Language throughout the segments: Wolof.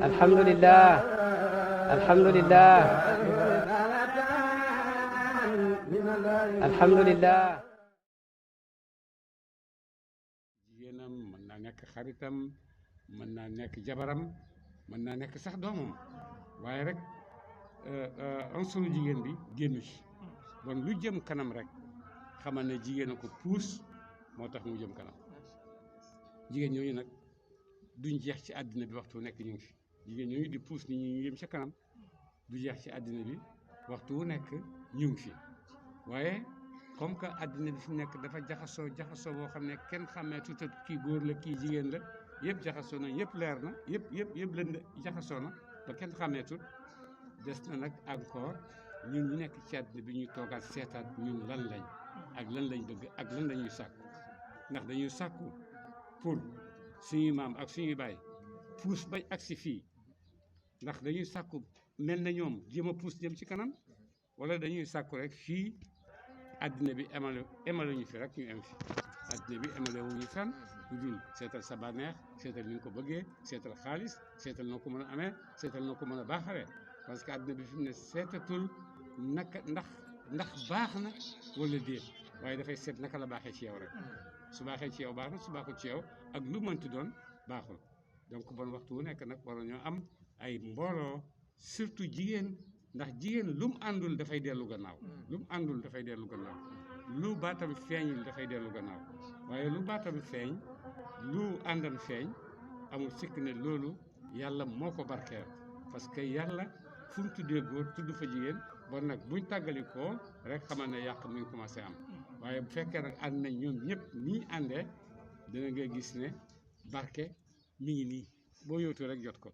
alhamdulillah alhamdulillah alhamdulillah. jigéenam mën naa nekk xaritam mën naa nekk jabaram mën naa nekk sax doomam waaye rek ansuru jigéen bi génn ci bon lu jëm kanam rek xamal ne jigéen a ko puus moo tax mu jëm kanam jigéen ñooñu nag duñ jeex ci àddina bi waxtu nekk ñu ngi fi jigéen ñooñu di puus nit ñi ñu jëm ca kanam du jeex ci àddina bi waxtu wu nekk ñu ngi fi waaye comme que àddina bi fi mu nekk dafa jaxasoo boo xam ne kenn xàmmee tuuti kii góor la kii jigéen la yëpp jaxasoo na yëpp leer na yëpp lënd jaxasoo na ba kenn xàmmeetul des na nag encore ñun ñu nekk ci àddina bi ñuy toogaat seetaat ñun lan lañ ak lan lañ bëgg ak lan lañuy sàkku ndax dañuy sàkku pour suñuy maam ak suñuy baay puus bañ agsi fii ndax dañuy sàkku mel na ñoom jéem a puus jëm ci kanam wala dañuy sàkku rek fii àddina bi emale ñu fi rek ñu em fi àddina bi emale wu ñu fenn lu dul seetal sa bànneex seetal ni nga ko bëggee seetal xaalis seetal noo ko mën a amee seetal noo ko mën a baaxalee parce que àddina bi fi mu ne seetatul naka ndax baax na wala déet waaye dafay seet naka la baaxee ci yow rek su baaxee ci yow baax na su baaxul ci yow ak lu mënti doon baaxul donc bon waxtu wu nekk nag war ñoo am ay mbooloo surtout jigéen ndax jigéen lu mu àndul dafay dellu gannaaw lu mu àndul dafay dellu gannaaw lu baatam feeñul dafay dellu gannaaw waaye lu baatam feeñ lu àndam feeñ amul sikk ne loolu yàlla moo ko barkeel parce que yàlla fu mu tuddee góor tudd fa jigéen bon nag buñ tàggalikoo rek xamal ne yàq mu ngi commencé am waaye bu fekkee nag ànd nañ ñoom ñëpp ni ñu àndee dina nga gis ne barke mi ngi nii boo yóotoo rek jot ko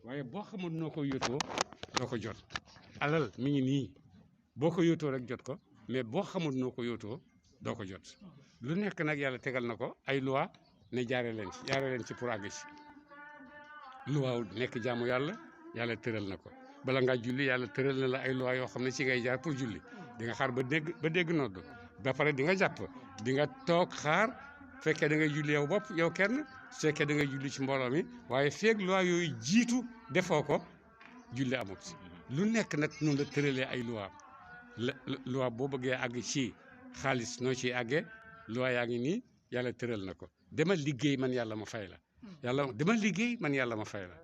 waaye boo xamul noo ko yóotoo doo ko jot alal mi ngi nii boo ko yóotoo rek jot ko mais boo xamul noo ko yóotoo doo ko jot lu nekk nag yàlla tegal na ko ay loi ne jaare leen ci pour àgg ci loi nekk jaamu yàlla tëral na ko bala ngaa julli yàlla tëral na la ay loi yoo xam ne ci ngay jaar pour julli di nga xaar ba dégg nodd ba pare di nga jàpp di nga toog xaar fekkee da ngay julli yow bopp yow kenn su fekkee da ngay julli ci mbooloo mi waaye feeg loi yooyu jiitu defoo ko julli amut lu nekk nag noonu la tëralee ay loi boo bëggee àgg ci xaalis noo ciy àggee loi yaa ngi nii yàlla tëral na ko demal liggéey man yàlla ma fay la demal liggéey man yàlla ma fay la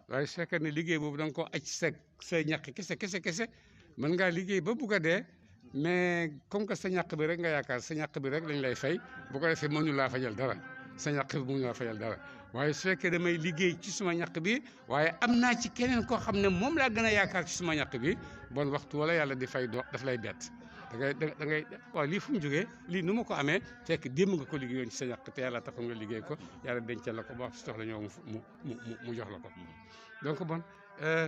waaye su fekkee ne liggéey boobu da nga ko aj sa ñàkk kese mën ngaa liggéey ba bugg a dee mais comme que sa ñàkk bi rek nga yaakaar sa ñàkk bi rek lañ lay fay bu ko defee mënu laa fajal dara sa ñàkk bi mënu laa fajal dara waaye su fekkee damay liggéey ci suma ñàkk bi waaye am naa ci keneen koo xam ne moom laa gën a yaakaar ci suma ñàkk bi bon waxtu wala yàlla di fay daf lay bett da ngay waaw lii fu mu jógee lii nu ma ko amee fekk démb nga ko liggéeyoon ci sa ñàkk te yàlla taxul nga liggéey ko yàlla dencal la ko ba si soxla ñëw mu jox la ko donc bon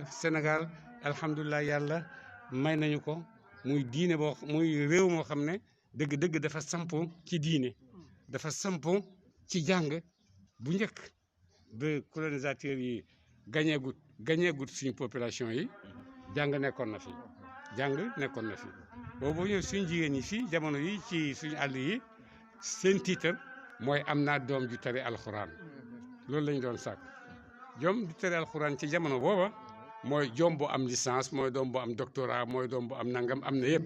Sénégal alhamdulilah yàlla may nañu ko muy diine muy réew moo xam ne dëgg dafa sampo ci diine dafa sampo ci jàng bu njëkk ba colonisateur yi gañeegut suñu population yi jàng nekkoon na fi boobu ñëw suñu jigéen ñi fii jamono yi ci suñu àll yi seen tiitar mooy am naa doom ju tari alxuraan loolu lañ doon sàkk doom ju tari alxuraan ci jamono booba mooy doom bu am licence mooy doom bu am doctorat mooy doom bu am nangam am na yëpp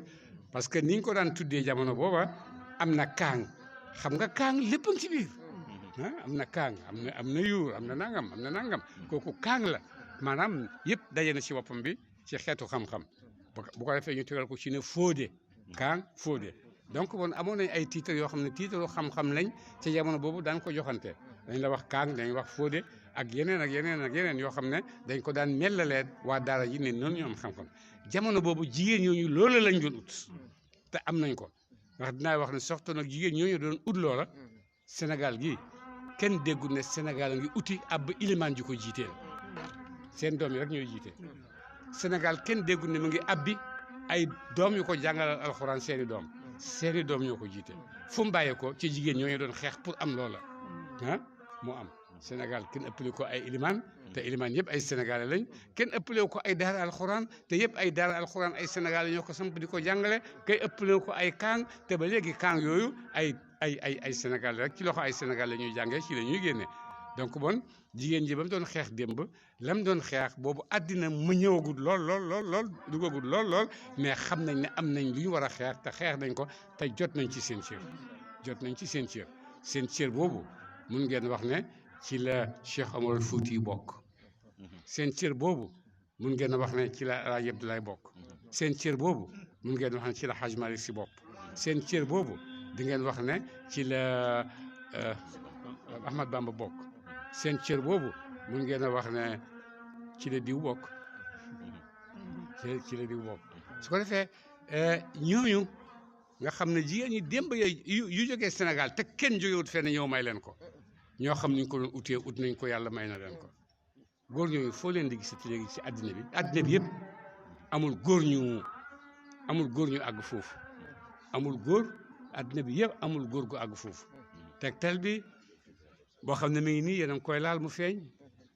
parce que ni ñu ko daan tuddee jamono booba am na kaang xam nga kaang lépp ci biir am na kaang am na yuur am na nangam kooku kaang la maanaam yëpp daje na ci boppam bi ci xeetu xam-xam bu ko defee ñu tegal ko ci ne Fodé kaang Fodé donc bon amoon nañ ay titres yoo xam ne titres xam-xam lañ ci jamono boobu daan ko joxante dañ la wax kaang dañ wax Fodé ak yeneen yoo xam ne dañ ko daan mellalee waa daara yi ne noonu ñu am xam-xam jamono boobu jigéen ñooñu loolu lañ doon ut te am nañ ko ndax dinaa wax ne surtout nag jigéen ñooñu doon ut loola Sénégal gi kenn déggul ne Sénégal a ngi uti ab ilimaan ji ko jiiteel seen doom yi rek ñooy jiite Sénégal kenn déggul ne mu ngi abbi ay doom yu ko jàngalal alxuraan seeni doom ñoo ko jiite fu mu bàyyee ko ci jigéen ñooñu doon xeex pour am loola mu am Sénégal kenn ëppale ko ay ilimaan te ilimaan yëpp ay sénégalais lañ kenn ëppale ko ay daara alxuraan te yëpp ay daara alxuraan ay sénégalais ñoo ko samp di ko jàngale kay ëppale ko ay kaang te ba léegi kaang yooyu ay ay Sénégal rek ci loxo ay Sénégal la ñuy jàngee ci la ñuy génne donc bon jigéen ji ba mu doon xeex démb la mu doon xeex boobu àddina mu ñëwagul lool dugagul lool mais xam nañ ne am nañ lu ñu war a xeex te xeex nañ ko te jot nañ ci seen cër seen cër boobu mun ngeen wax ne ci la Cheikh Omar Fouti bokk seen cër boobu mun ngeen wax ne ci la El Hadj Abdoulaye bokk seen cër boobu mun ngeen wax ne ci la Hadj Malick Sy bokk seen cër boobu di ngeen wax ne ci la Ahmad Bamba bokk seen cër boobu mun ngeen a wax ne ci la diw bokk ci la diw bokk su ko defee ñooñu nga xam ne jigéen ñi démb yu jógee Sénégal te kenn jógewut fenn ñëw may leen ko ñoo xam ni ñu ko doon utee ut nañ ko yàlla may na leen ko góor ñooñu foo leen di gisati léegi ci àddina bi yëpp amul góor ñu àgg foofu amul góor àddina bi yëpp amul góor gu àgg foofu tegtal bi boo xam ne mi ngi nii yéen a ngi koy laal mu feeñ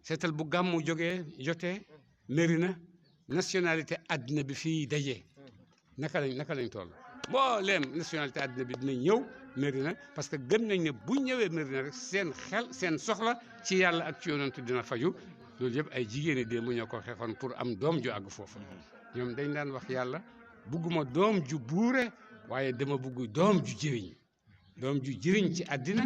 seetal bu gàmmu jotee mari na nationalité àddina bi fii dajee naka lañ toll mbooleem nationalité àddina bi dinañ ñëw Médina parce que gëm nañ ne bu ñëwee Médina rek seen xel seen soxla ci yàlla ak ci yonent dina faju loolu yëpp ay jigéen ñi démb ñoo ko xeexoon pour am doom ju àgg foofu ñoom dañ daan wax yàlla bugguma doom ju buure waaye dama bugg doom ju jëriñ ci àddina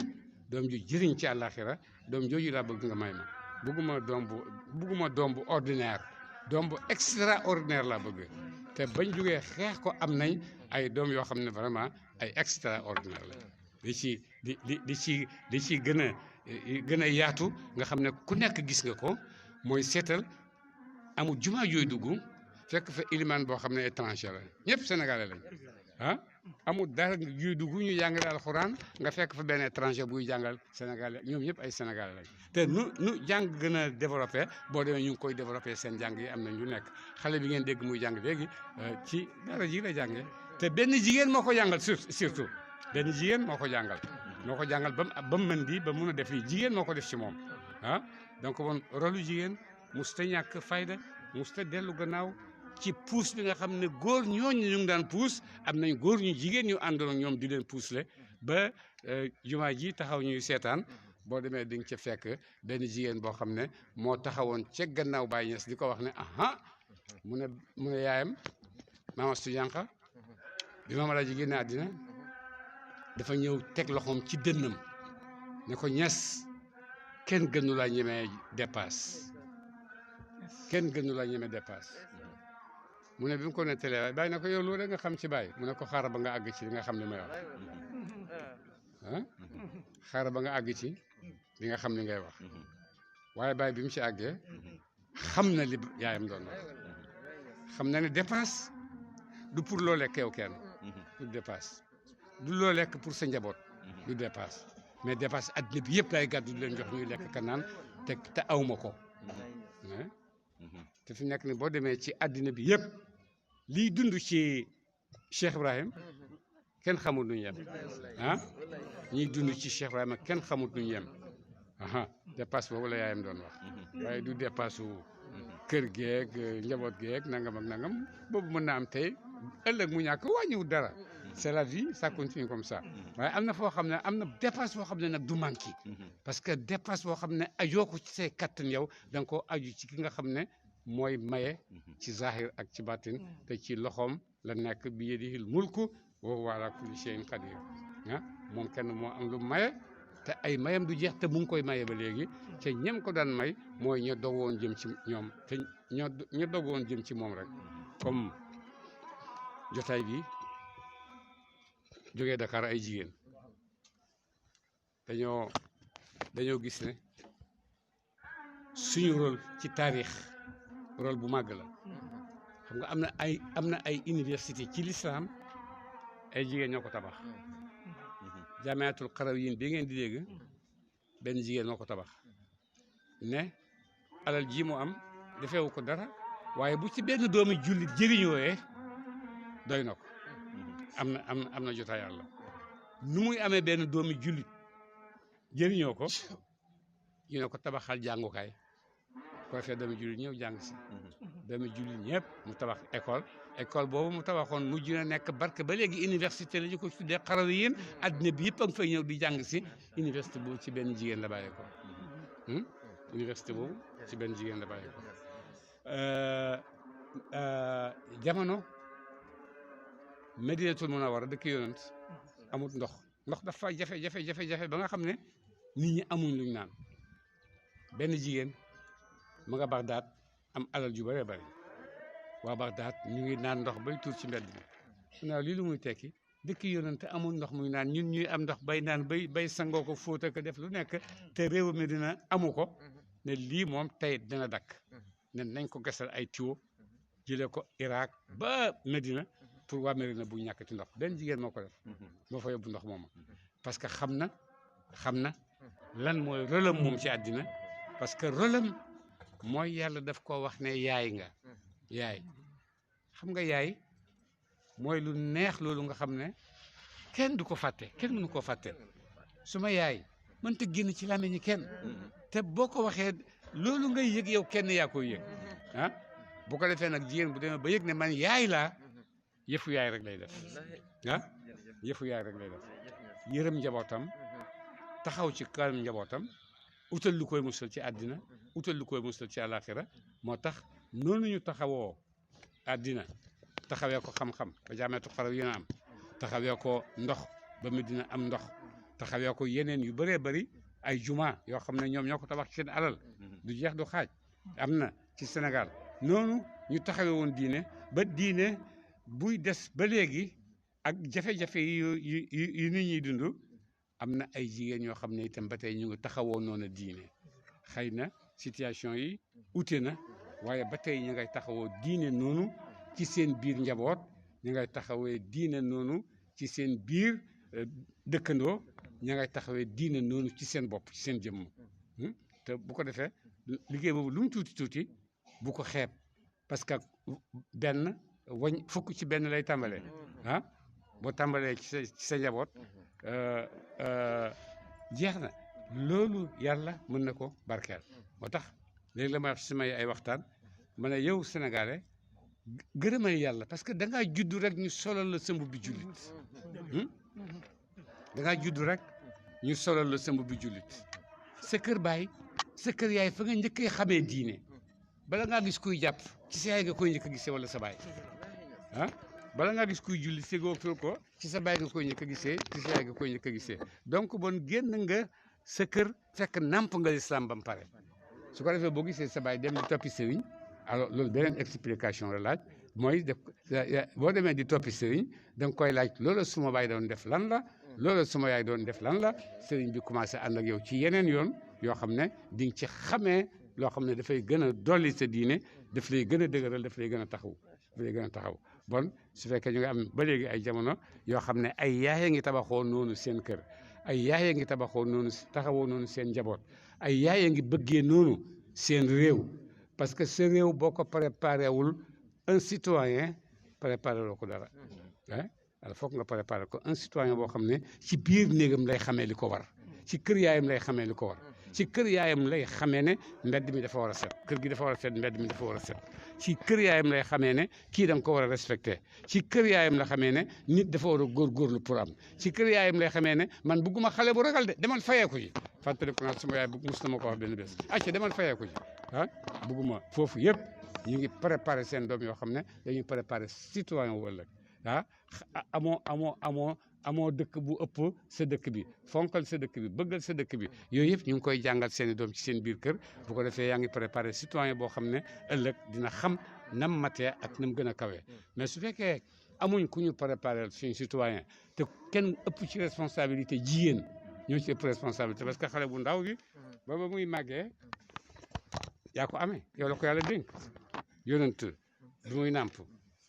doom ju jëriñ ci àllaaxira doom jooju laa bëgg nga may ma bugguma doom bu ordinaire doom bu extraordinaire laa bëgg te bañ jógee xeex ko am nañ ay doom yoo xam ne vraiment ay extraordinaire la di ci gën a yaatu nga xam ne ku nekk gis nga ko mooy seetal amul jumaa jooy dugg fekk fa ilimaan boo xam ne étranger la ñëpp sénégalais lañ amul dara yuy dugg ñu jàngale alxuraan nga fekk fa benn étranger buy jàngal sénégalais ñoom ñëpp ay sénégalais lañ te nu jàng gën a développé boo demee ñu ngi koy développé seen jàng yi am na ñu nekk xale bi ngeen dégg muy jàng léegi ci dara ji la jàngee te benn jigéen moo ko jàngal surtout benn jigéen moo ko jàngal ba mu mën di ba mun a def lii jigéen moo ko def ci moom donc bon rôlu jigéen musta ñàkk fayda musta dellu gannaaw ci puus bi nga xam ne góor ñooñu ñu ngi daan puus am nañ góor ñu jigéen ñu àndoon ak ñoom di leen puusle ba jumaa ji taxaw ñuy seetaan boo demee di nga ca fekk benn jigéen boo xam ne moo taxawoon ca gannaaw Baay Ñas di ko wax ne mu ne yaayam Maam Astu Jànqa bi Maam Alaaji génne àddina dafa ñëw teg loxoom ci dënnam ne ko Ñas kenn gënu laa ñemee dépasse mu ne bi mu ko nettalee waaye bàyyi na ko yow loolu rek nga xam ci bàyyi mu ne ko xaaral ba nga àgg ci li nga xam li may wax xaaral ba nga àgg ci li nga xam li ngay wax waaye bàyyi bi mu ci àggee xam na li yaayam doon wax xam na ne dépasse du pour loo lekk yow kenn du dépasse du loo lekk pour sa njaboot du dépasse mais dépasse addina bi yëpp laay gàddu di leen jox ñuy lekk ka naan te awma ko te fi nekk ni boo demee ci addina bi yëpp liy dund ci Cheikh Ibrahim kenn xamul nu ñu yem ñiy dund ci Cheikh Ibrahima kenn xamul nu ñu yem dépasse boobu la yaayam doon wax waaye du dépasse kër geeg njaboot geeg nangam ak nangam boobu mën naa am tey ëllëg mu ñàkk wàññiwul dara c'est la vie ça continue comme ça waaye am na foo xam ne am na dépasse boo xam ne nag du manqué parce que dépasse boo xam ne ajoo ko ci say kattan yow da nga koo aju ci ki nga xam ne mooy maye ci zahir ak ci batin te ci loxoom la nekk bi yadihil mulku wa huwa ala kulli shay'in qadir moom kenn moo am lu maye te ay mayam du jeex te mu ngi koy maye ba léegi te ñem ko daan may mooy ña dogoon jëm ci ñoom te ña dogoon jëm ci moom rek comme jotaay bi jógee Dakar ay jigéen dañoo gis ne suñu rôle ci taarix rôle bu màgg la xam nga am na ay université ci l'islam ay jigéen ñoo ko tabax jaamiatul Qarawiyyin bi ngeen di dégg benn jigéen moo ko tabax ne alal ji mu am defeewu ko dara waaye bu ci benn doomi jullit jëriñooyee doy na ko am na jotaay yàlla nu muy amee benn doomi jullit jëriñoo ko ñu ne ko tabaxal jàngukaay ko defee doomi jullit ñëw jàng si doomi jullit ñëpp mu tabax école boobu mu tabaxoon mujj na nekk barke ba léegi université la ñu ko tuddee Qarawiyyin addina bi yëpp a ngi fay ñëw di jàng si université boobu ci benn jigéen la bàyyee ko université boobu ci benn jigéen la bàyyee ko jamono Medinatul Munawwara dëkk yonent amut ndox dafa jafe ba nga xam ne nit ñi amuñ luñ naan benn jigéen ma nga Bagdad am alal ju bëree bëri waa Bagdad ñu ngi naan ndox bay tuur ci mbedd bi naaw lii lu muy tekki dëkk yonent amul ndox muy naan ñun ñuy am ndox bay naan bay sangoo ko fóota ko def lu nekk te réew Medina amu ko ne lii moom tey dina dakk ne nañ ko gasal ay tuyau jëlee ko Irak ba Medina pour waa Medina bu ñàkkati ndox benn jigéen moo ko def moo fa yóbbu ndox moom parce que xam na lan mooy rôlam moom ci àddina parce que rôlam mooy yàlla daf ko wax ne yaay nga yaay xam nga yaay mooy lu neex loolu nga xam ne kenn du ko fàtte kenn mënu koo fàtte suma yaay mënta génn ci làmmiñu kenn te boo ko waxee loolu ngay yëg yow kenn yaa koy yëg ah bu ko defee nag jigéen bu demee ba yëg ne man yaay laa yëfu yaay rek lay def ah yëfu yaay rek lay def yërëm njabootam taxaw ci kanam njabootam utal lu koy musal ci àddina utal lu koy musal ci àllaaxira moo tax noonu ñu taxawoo àddina taxawee ko xam-xam ba jaamatu Qarawiyyin am taxawee ko ndox ba Medina am ndox taxawee ko yeneen yu bëree bëri ay juma yoo xam ne ñoom ñoo ko tabax ci seen alal du jeex du xaaj am na ci Sénégal noonu ñu taxawee woon diine ba diine buy des ba léegi ak jafe-jafe yu nit ñuy dund am na ay jigéen yoo xam ne itam ba tey ñu ngi taxawoo noonu diine xëy na situation yi ute na waaye ba tey ñu ngay taxawoo diine noonu ci seen biir njaboot ñu ngay taxawee diine noonu ci seen biir dëkkandoo ñu ngay taxawee diine noonu ci seen bopp ci seen jëmm te bu ko defee liggéey boobu lu mu tuuti bu ko xeeb parce que benn fukk ci benn lay tàmbalee ah boo tàmbalee ci sa njaboot jeex na loolu yàlla mën na ko barkeel moo tax léegi la may wax ci samay ay waxtaan ma ne yow sénégalais gërëmal yàlla parce que da ngaa juddu rek ñu solal la sëmb bi jullit da ngaa juddu rek ñu solal la sëmb bi jullit sa kër baay sa kër yaay fa nga njëkkee xamee diine bala ngaa gis kuy jàpp ci sa yaay nga koy njëkk a gisee wala sa baay ah bala ngaa gis kuy julli segoo fil ko ci sa baay nga koy njëkk a gisee ci sa yaay nga koy njëkk a gisee donc bon génn nga sa kër fekk namp nga lislaam ba mu pare su ko defee boo gisee sa baay dem di toppi sëriñ alors loolu beneen explication la laaj mooy def boo demee di toppi sëriñ da nga koy laaj loolu suma baay doon def lan la loolu suma yaay doon def lan la sëriñ bi commencé ànd ak yow ci yeneen yoon yoo xam ne di nga ci xamee loo xam ne dafay gën a dolli sa diine daf lay gën a dëgëral daf lay gën a taxaw bon su fekkee ñu ngi am ba léegi ay jamono yoo xam ne ay yaaya ngi tabaxoo noonu seen kër ay yaaya ngi tabaxoo noonu taxawoo noonu seen njaboot ay yaaya ngi bëggee noonu seen réew parce que sa réew boo ko préparé wul un citoyen préparé loo ko dara alors foog nga préparé ko un citoyen boo xam ne ci biir néegam lay xamee li ko war ci kër yaayam lay xamee li ko war ci kër yaayam lay xamee ne mbedd mi dafa war a set kër gi dafa war a set mbedd mi dafa war a set ci kër yaayam lay xamee ne kii da nga ko war a respecté ci kër yaayam la xamee ne nit dafa war a góorgóorlu pour am ci kër yaayam lay xamee ne man bugguma xale bu ragal de demal fayeeku ji fàttaliku naa sama yaay mus na ma ko wax benn bés acca demal fayeeku ji bugguma foofu yëpp ñu ngi préparé seen doom yoo xam ne dañuy préparé citoyen wu ëllëg amoo dëkk bu ëpp sa dëkk bi fonkal sa dëkk bi bëggal sa dëkk bi yooyu yëpp ñu ngi koy jàngal seen i doom ci seen biir kër bu ko defee yaa ngi préparé citoyen boo xam ne ëllëg dina xam nam matee ak nam gën a kawee mais su fekkee amuñ ku ñu préparé suñu citoyen te kenn ëpp ci responsabilité jigéen ñoo ci ëpp responsabilité parce que xale bu ndaw bi ba muy màggee yaa ko amee yow la ko yàlla dénk yonent bi muy nàmp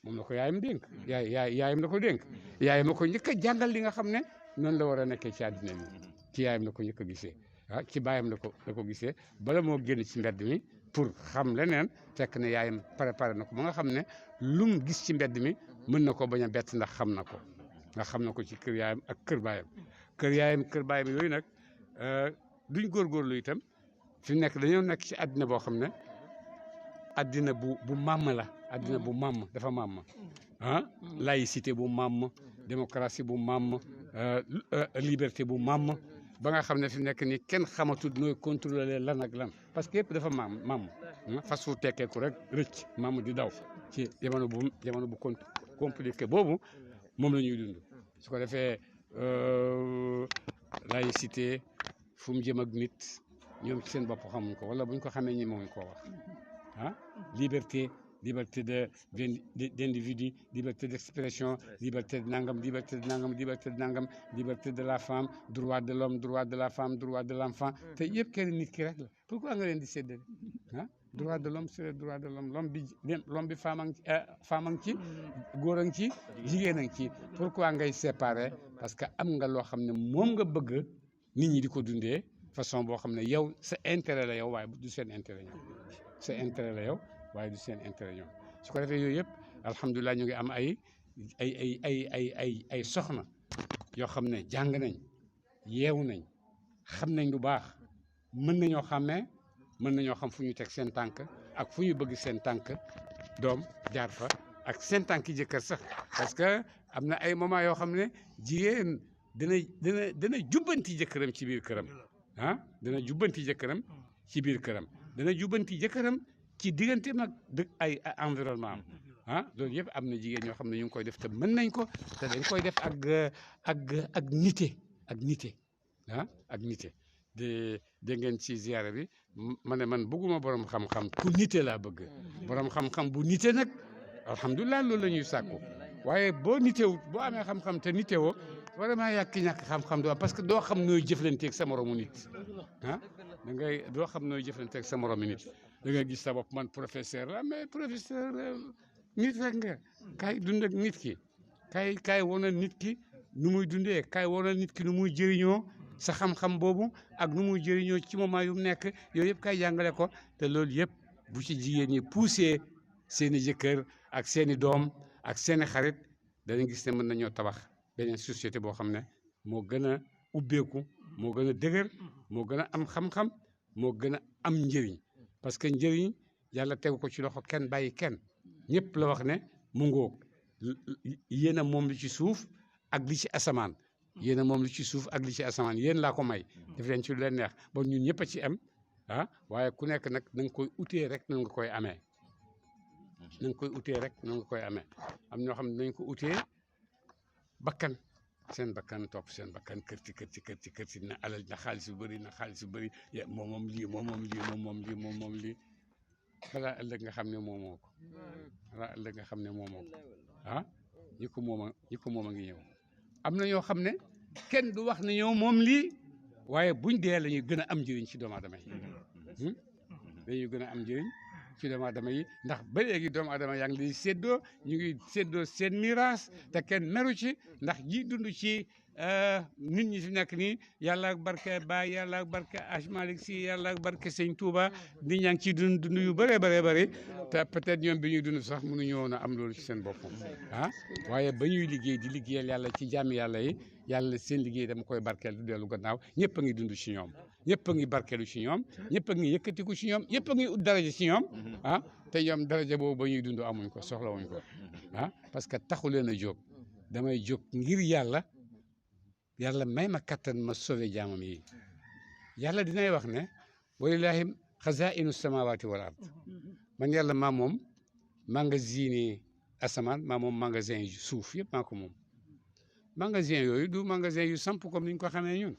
moom la ko yaayam dénk yaayam la ko dénk yaayam la ko njëkk a jàngal li nga xam ne noonu la war a nekkee ci àddina mi ci yaayam la ko njëkk a gisee ci baayam la ko gisee bala moo génn ci mbedd mi pour xam leneen fekk ne yaayam préparé na ko ba nga xam ne lum gis ci mbedd mi mën na ko bañ a bett ndax xam na ko ci kër yaayam ak kër baayam kër baayam yooyu nag duñ góorgóorlu itam fi nekk dañoo nekk ci àddina boo xam ne addina bu màmm la addina bu màmm dafa màmm ah laïcité bu màmm démocratie bu màmm liberté bu màmm ba nga xam ne fi nekk ni kenn xamatul nooy contrôler lan ak lan parce que yëpp dafa màmm fas fu tekkeeku rek rëcc màmm di daw ci jamono bu compliqué boobu moom la ñuy dund su ko defee laïcité fu mu jëm ak nit ñoom ci seen bopp xamuñ ko wala buñ ko xamee ñi moomuñ koo wax ah liberté d'individu liberté d'expression liberté de nangam liberté de nangam liberté de nangam liberté de la femme droit de l'homme droit de la femme droit de l'enfant te yëpp kenn nit ki rek la pourquoi nga leen di séddale ah droit de l'homme c'est le droit de l'homme l'homme bi femme a ngi ci góor a ngi ci jigéen a ngi ci pourquoi ngay séparer parce que am nga loo xam ne moom nga bëgg nit ñi di ko dundee façon boo xam ne yow sa intérêt la yow waaye du seen intérêt ñoom sa intérêt la yow waaye du seen intérêt ñoom su ko defee yooyu yëpp alhamdulilah ñu ngi am ay soxna yoo xam ne jàng nañ yeewu nañ xam nañ lu baax mën nañoo xàmmee mën nañoo xam fu ñu teg seen tànk ak fu ñu bëgg seen tànk doom jaar fa ak seen tànk jëkkër sax parce que am na ay moment yoo xam ne jigéen dana jubbanti jëkkëram ci biir këram ah dana jubbanti jëkkëram ci biir këram dana jubbanti jëkkëram ci diggante mag ay environnement am loolu yëpp am na jigéen ñoo xam ne ñu ngi koy def te mën nañ ko te dañ koy def ak nite ak nite de ngeen ci ziyaara bi ma ne man bëgguma borom xam-xam ku nite laa bëgg borom xam-xam bu nite nag alhamdulilah loolu la ñuy sàkku waaye boo nitewut boo amee xam-xam te nitewoo vraiment ñàkk xam-xam doo parce que doo xam nooy jëflanteeg sa moromu nit doo xam nooy jëflanteeg sa moromu nit da nga gis sa bopp man professeur la mais professeur nit rek nga kaay dund ak nit ki kaay wonal nit ki nu muy dundee kaay wonal nit ki nu muy jëriñoo sa xam-xam boobu ak nu muy jëriñoo ci moment yu nekk yooyu yëpp kaay jàngale ko te loolu yëpp bu ci jigéen ñi poussé seen i jëkkër ak seen i doom ak seen i xarit danañ gis ne mën nañoo tabax beneen société boo xam ne moo gën a ubbeeku moo gën a dëgër moo gën a am xam-xam moo gën a am njëriñ parce que njëriñ yàlla tegu ko ci loxo kenn bàyyi kenn ñëpp la wax ne mu ngoog yéen a moom li ci suuf ak li ci asamaan yéen a moom li ci suuf ak li ci asamaan yéen laa ko may def leen ci lu leen neex bon ñun ñëpp a ci am waaye ku nekk nag na nga koy utee rek nan nga koy amee na nga koy utee rek nan nga koy amee am ñoo xam ne nañ ko utee bakkan seen bakkan topp seen bakkan kër ci na alal na xaalis bu bëri moom lii balaa ëllëg nga xam ne moomoo ko balaa ëllëg nga xam ne moomoo ko ñi ko moom a ngi ñëw am na ñoo xam ne kenn du wax ne ñëw moom lii waaye buñ dee la ñuy gën a am njëriñ ci doomu aadama yi dañuy gën a am njëriñ ci doomu aadama yi ndax ba léegi doomu aadama yaa ngi lay séddoo ñu ngi séddoo seen miraas te kenn meru ci ndax ji dund ci nit ñi fi nekk nii yàlla ak barke Baay yàlla ak barke Aj Malik Si yàlla ak barke Sëñ Touba nit ñaa ngi ciy dund yu bëree bëri te peut-être ñoom bi ñuy dund sax mënuñu woon a am loolu ci seen bopp waaye ba ñuy liggéey di liggéeyal yàlla ci jàmm yàlla yi yàlla seen liggéey dama koy barkeel du dellu gannaaw ñëpp a ngi dund ci ñoom ñëpp a ngi barkeelu ci ñoom ñëpp a ngi yëkkatiku ci ñoom ñëpp a ngi ut daraja ci ñoom te ñoom daraja boobu ba ñuy dund amuñ ko soxlawuñ ko parce que taxu leen a jóg damay jóg ngir yàlla may ma kattan ma sauvé jaamam yi yàlla dinay wax ne walillahi xazainu samawati wal ard man yàlla maa moom magasin asamaan maa moom magasin yu suuf yëpp maa ko moom magasin yooyu du magasin yu samp comme ni ñu ko xamee ñun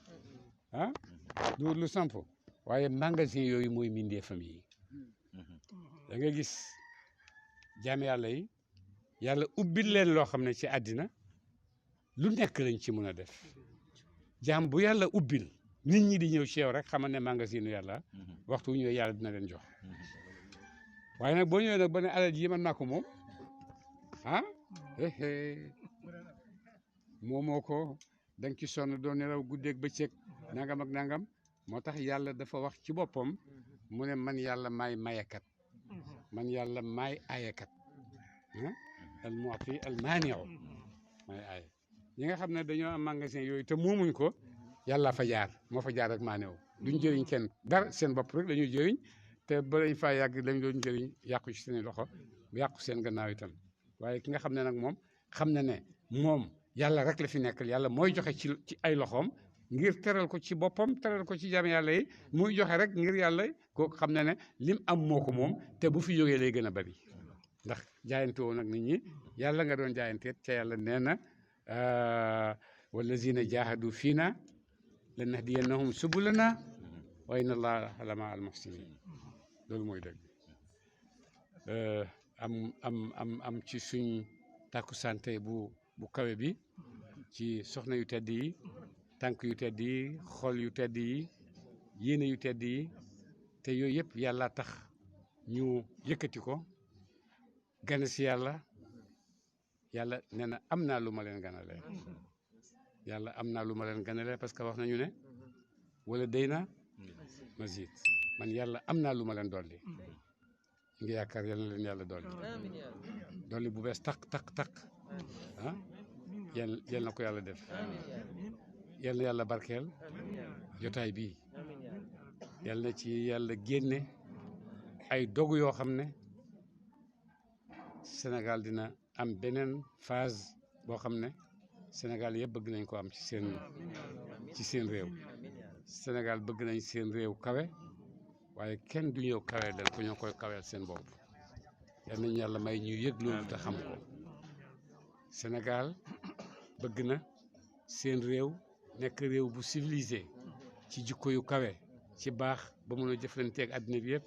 du lu samp waaye magasin yooyu mooy mindee famille yi da nga gis jaam yàlla yi yàlla ubbil leen loo xam ne ci àddina lu nekk lañ ci mën a def jaam bu yàlla ubbil nit ñi di ñëw ci yow rek xamal ne magasin yàlla waxtu wu ñëwee yàlla dina leen jox waaye nag boo ñëwee nag ba ne alal ji man maa ko moom moomoo ko da nga ci sonn doo nelaw guddeeg bëccëg nangam ak nangam moo tax yàlla dafa wax ci boppam mu ne man yàlla maay mayekat man yàlla maay aayekat al mu'ti al maani'u maay aaye ñi nga xam ne dañoo am magasin yooyu te moomuñ ko yàlla fa jaar moo fa jaar ak maanew duñ jëriñ kenn dara seen bopp rek la ñuy jëriñ te ba lañ faa yàgg lañ doon njëriñ yàqu ci seen loxo yàqu seen gannaaw itam waaye ki nga xam ne nag moom xam na ne moom yàlla rek la fi nekkal yàlla mooy joxe ci ay loxoom ngir teral ko ci boppam teral ko ci jàmm yàlla yi muy joxe rek ngir yàlla kooku xam na ne lim am moo ko moom te bu fi jógee lay gën a bari ndax jaayante woo nag nit ñi yàlla nga doon jaayanteet ca yàlla nee na wallazina jahadu fiina lanahdiyannahum subulana wa inna allaha la maa al muhsinin loolu mooy dëgg am ci suñ tàkku santé bu kawe bi ci soxna yu tedd yi tànk yu tedd yi xol yu tedd yi yéene yu tedd yi te yooyu yëpp yàlla tax ñu yëkkati ko gane si yàlla nee na am naa lu ma leen ganale yàlla am naa lu ma leen ganale parce que wax nañu ne wala day na mazid man yàlla am naa lu ma leen dolli ñu ngi yaakaar yal na leen yàlla dolli bu bees taq ah yal na ko yàlla def yal na yàlla barkeel jotaay bii yal na ci yàlla génne ay dogu yoo xam ne Sénégal dina am beneen phase boo xam ne Sénégal yëpp bëgg nañ ko am ci seen réew Sénégal bëgg nañ seen réew kawe waaye kenn du ñëw kaweel leen ko ñoo koy kaweel seen bopp yal nañu yàlla may ñu yëg loolu te xam ko Sénégal bëgg na seen réew nekk réew bu civilisé ci jikko yu kawe ci baax ba mun a jëflanteeg àddina bi yëpp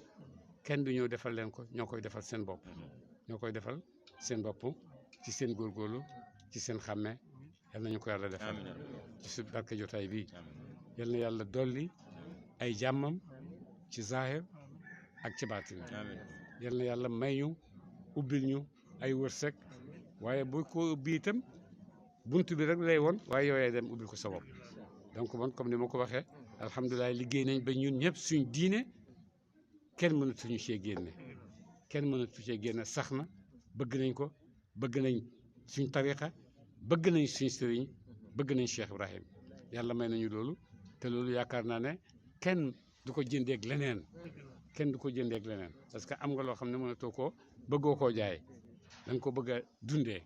kenn du ñëw defal leen ko ñoo koy defal seen bopp ñoo koy defal seen bopp ci seen góorgóorlu ci seen xàmme yal nañu ko yàlla defal ci su barke jotaay bi yal na yàlla dolli ay jàmmam ci zahir ak ci baatin yal na yàlla may ñu ubbil ñu ay wërsëg waaye bu ko ubbi itam bunt bi rek lay woon waaye yooyee dem ubbil ko sa bopp donc man comme ni ma ko waxee alhamdulilah liggéey nañ ba ñun ñëpp suñ diine kenn mënatuñu cee génne sax na bëgg nañ ko bëgg nañ suñ tariqa bëgg nañ suñ sëriñ bëgg nañ Cheikh Ibrahim yàlla may nañu loolu te loolu yaakaar naa ne kenn du ko jëndeeg leneen parce que am nga loo xam ne mënatoo koo bëggoo koo jaay da nga ko bëgg a dundee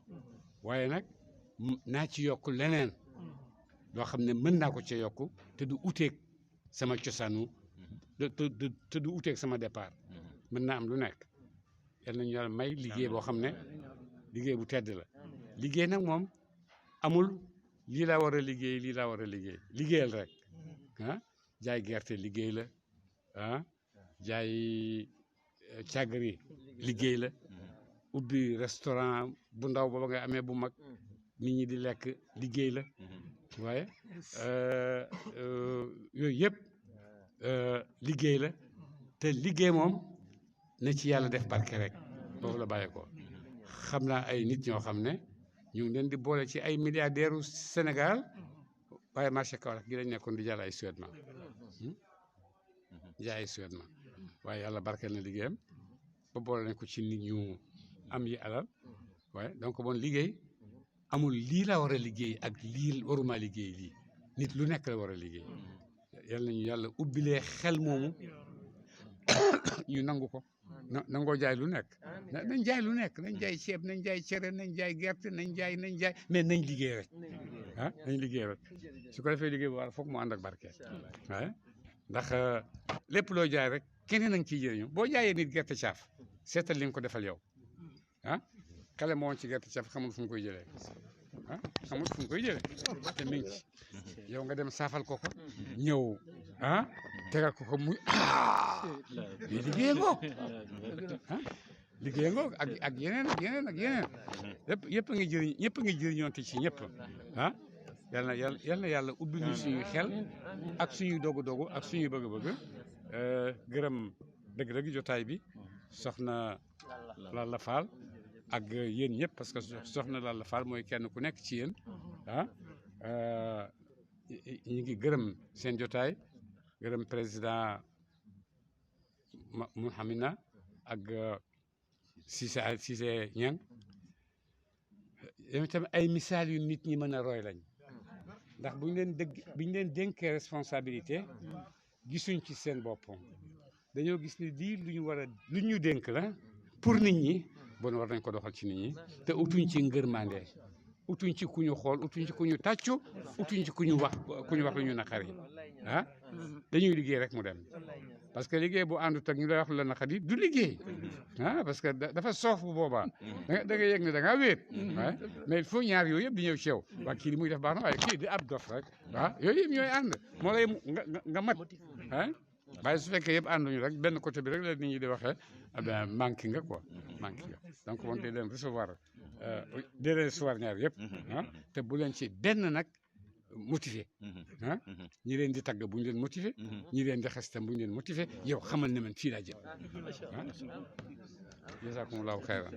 waaye nag naa ci yokk leneen loo xam ne mën naa ko ci yokk te du uteeg sama cosaanu te du uteeg sama départ mën naa am lu nekk yal nañu yàlla may liggéey boo xam ne liggéey bu tedd la liggéey nag moom amul lii laa war a liggéeyal rek jaay gerte liggéey la jaay càggari liggéey la ubbi restaurant bu ndaw booba nga amee bu mag nit ñi di lekk liggéey la waaye yooyu yëpp liggéey la te liggéey moom na ci yàlla def barke rek foofu la bàyyi ko xam naa ay nit ñoo xam ne ñu ngi leen di boole ci ay milliardaires u Sénégal waaye marché Kaolack gi lañ nekkoon di jàll ay suèdement waaye yàlla barkeel na liggéeyam ba boole nañ ko ci nit ñu am yi alal waaye donc bon liggéey amul lii la war a liggéey ak lii waruma liggéey lii nit lu nekk la war a liggéey yal nañu yàlla ubbilee xel moomu ñu nangu ko nangoo jaay lu nekk nañ jaay lu nekk nañ jaay ceeb nañ jaay cere nañ jaay gerte nañ jaay mais nañ liggéey rek nañ liggéey rek su ko defee liggéey bu war foog mu ànd ak barke waaye ndax lépp loo jaay rek keneen a ngi ciy jëriñu boo jaayee nit gerte caaf seetal li nga ko defal yow xale moo ci gerte caaf xamul fu mu koy jëlee te mi ngi ci yow nga dem saafal ko ñëw tegal ko muy mais liggéey ngoog ak yeneen yëpp a ngi jëriñ ñëpp a ngi jëriñoonte ci ñëpp yal na yàlla ubbi ñu suñuy xel ak suñuy dogu ak suñuy bëgg-bëgg gërëm dëgg-dëgg jotaay bi soxna Lalla Fall ak yéen ñëpp parce que soxna Lalla Fall mooy kenn ku nekk ci yéen ñu ngi gërëm seen jotaay gërëm président Mouhamina ak Cissé Niang yow tamit ay misaal yu nit ñi mën a roy lañ ndax bu ñu leen dénkee responsabilité gisuñ ci seen bopp dañoo gis ni lii lu ñu dénk la pour nit ñi bon war nañ ko doxal ci nit ñi te utuñ ci ngërmande utuñ ci ku ñu xool utuñ ci ku ñu tàccu utuñ ci ku ñu wax lu ñu naqari ah dañuy liggéey rek mu dem parce que liggéey bu àndut ak ñu lay wax lu la naqari du liggéey ah parce que dafa soof bu boobaa da nga yëg ne da ngaa wéet mais il faut ñaar yooyu yëpp di ñëw ci yow waa kii li muy def baax na waaye kii di ab dof rek yooyu yëpp ñooy ànd moo lay nga mat waaye su fekkee yëpp ànduñu rek benn côté bi rek la nit ñi di waxee manqué nga quoi manqué nga donc moom day leen recevoir ñaar yëpp te bu leen ci benn nag motivé ñi leen di tagg bu ñu leen motivé ñi leen di xas tam bu ñu leen motivé yow xamal ne man fii laa jëm jazakumullahu xayran